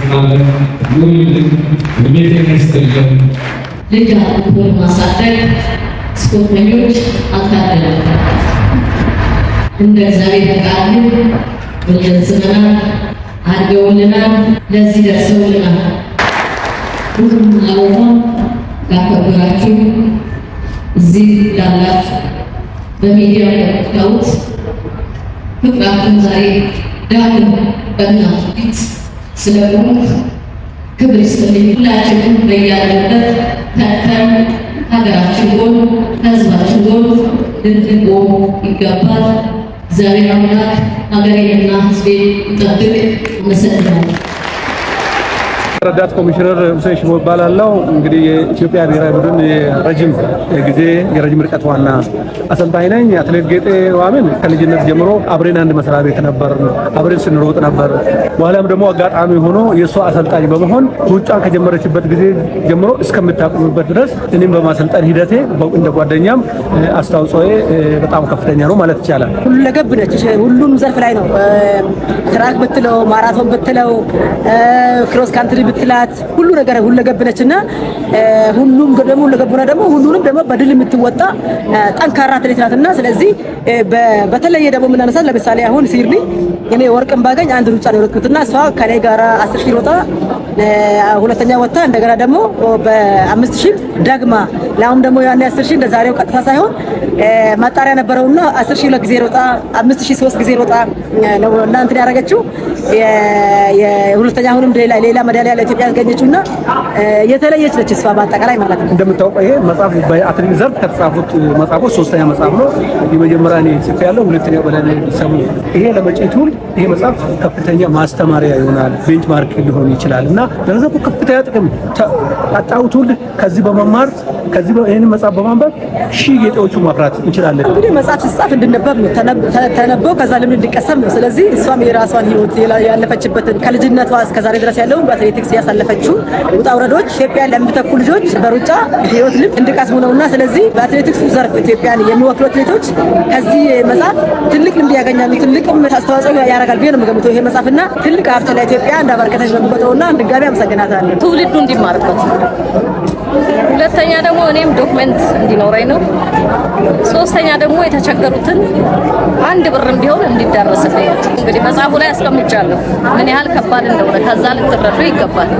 እናመሰግናለን። ኑሪልን፣ እድሜ ጤና ይስጥልን። ልጅ አጥንቶ ማሳደግ ስፖርተኞች አታደለም እንደ እግዚአብሔር ፈቃድ በየዘመናት አድገውልናል፣ ለዚህ ደርሰውልናል። ሁሉም ዓላማ ያከበራችሁ እዚህ ላላችሁ በሚዲያ የምታዩት ፍቅራችሁን ዛሬ ዳግም በእናንተ ፊት ስለቆምኩ ክብር ይስጥልኝ። ሁላችንም በያለንበት ተግተን ሀገራችን ጎን ሕዝባችን ጎን ልንቆም ይገባል። እግዚአብሔር አምላክ ሀገሬንና ሕዝቤን ይጠብቅ። አመሰግናለሁ። ረዳት ኮሚሽነር ሁሴን ሽቦ እባላለሁ። እንግዲህ የኢትዮጵያ ብሔራዊ ቡድን የረጅም ርቀት ዋና አሰልጣኝ ነኝ። አትሌት ጌጤ ዋምን ከልጅነት ጀምሮ አብሬን አንድ መስሪያ ቤት ነበር፣ አብሬን ስንሮጥ ነበር። በኋላም ደግሞ አጋጣሚ ሆኖ የእሷ አሰልጣኝ በመሆን ሩጫን ከጀመረችበት ጊዜ ጀምሮ እስከምታቆምበት ድረስ እኔም በማሰልጠን ሂደቴ እንደ ጓደኛም አስተዋጽኦዬ በጣም ከፍተኛ ነው ማለት ይቻላል። ሁለገብ ነች። ሁሉም ዘርፍ ላይ ነው። ትራክ ብትለው፣ ማራቶን ብትለው፣ ክሮስ ካንትሪ ብትላት ሁሉ ነገር ሁለገብ ነችና ሁሉም ደግሞ ሁለገብና ደግሞ ሁሉንም ደግሞ በድል የምትወጣ ጠንካራ አትሌት ናትና ስለዚህ በተለየ ደግሞ የምናነሳት ለምሳሌ አሁን ሲርኒ እኔ ወርቅም ባገኝ አንድ ሩጫ ነው የወረድኩትና እሷ ከኔ ጋር 10 ሺህ ሮጣ ሁለተኛ ወጣ። እንደገና ደግሞ በ5000 ደግማ ላውም ደግሞ ያኔ 10000 እንደዛሬው ቀጥታ ሳይሆን ማጣሪያ ነበረውና 10000 ሁለት ጊዜ ሮጣ 5000 ሶስት ጊዜ ሮጣ ነው እና እንትን ያደረገችው የሁለተኛ አሁንም ሌላ ሜዳሊያ ለኢትዮጵያ ያገኘችውና የተለየች ነች እሷ በአጠቃላይ ማለት ነው። እንደምታውቀው ይሄ መጽሐፍ በአትሌት ዘርፍ ከተጻፉት መጽሐፎች ሶስተኛ መጽሐፍ ነው። የመጀመሪያ እኔ ጽፌያለሁ፣ ሁለተኛው በላይ ሰሙ። ይሄ ለመጪው ትውልድ ይሄ መጽሐፍ ከፍተኛ ማስተማሪያ ይሆናል፣ ቤንችማርክ ሊሆን ይችላልና ለዘርፉ ከፍተኛ ጥቅም አጣው ትውልድ ከዚህ በመማር ይሄን መጽሐፍ በማንበብ ሺህ ጌጤዎቹ ማፍራት እንችላለን። እንግዲህ መጽሐፍ ሲጻፍ እንድንነበብ ነው፣ ተነበው ከዛ ልምድ እንዲቀሰም ነው። ስለዚህ እሷም የራሷን ህይወት ያለፈችበትን ከልጅነቷ እስከዛሬ ድረስ ያለውን በአትሌቲክስ ያሳለፈችው ውጣ ውረዶች ኢትዮጵያን ለሚተኩ ልጆች በሩጫ ህይወት ልምድ እንዲቀስሙ ነውና ስለዚህ በአትሌቲክስ ዘርፍ ኢትዮጵያን የሚወክሉ አትሌቶች ከዚህ መጽሐፍ ትልቅ ልምድ ያገኛሉ፣ ትልቅ አስተዋጽኦ ያደርጋል ብዬ ነው የምገምተው። ይሄ መጽሐፍና ትልቅ ሀብት ለኢትዮጵያ እንዳበረከተች ነው የምቆጥረውና ድጋሚ አመሰግናታለሁ። ትውልዱ እንዲማርበት፣ ሁለተኛ ደግሞ እኔም ዶክመንት እንዲኖረኝ ነው። ሶስተኛ ደግሞ የተቸገሩትን አንድ ብርም ቢሆን እንዲዳረስልኝ እንግዲህ መጽሐፉ ላይ አስቀምጫለሁ ምን ያህል ከባድ እንደሆነ ከዛ ልትረዱ ይገባል።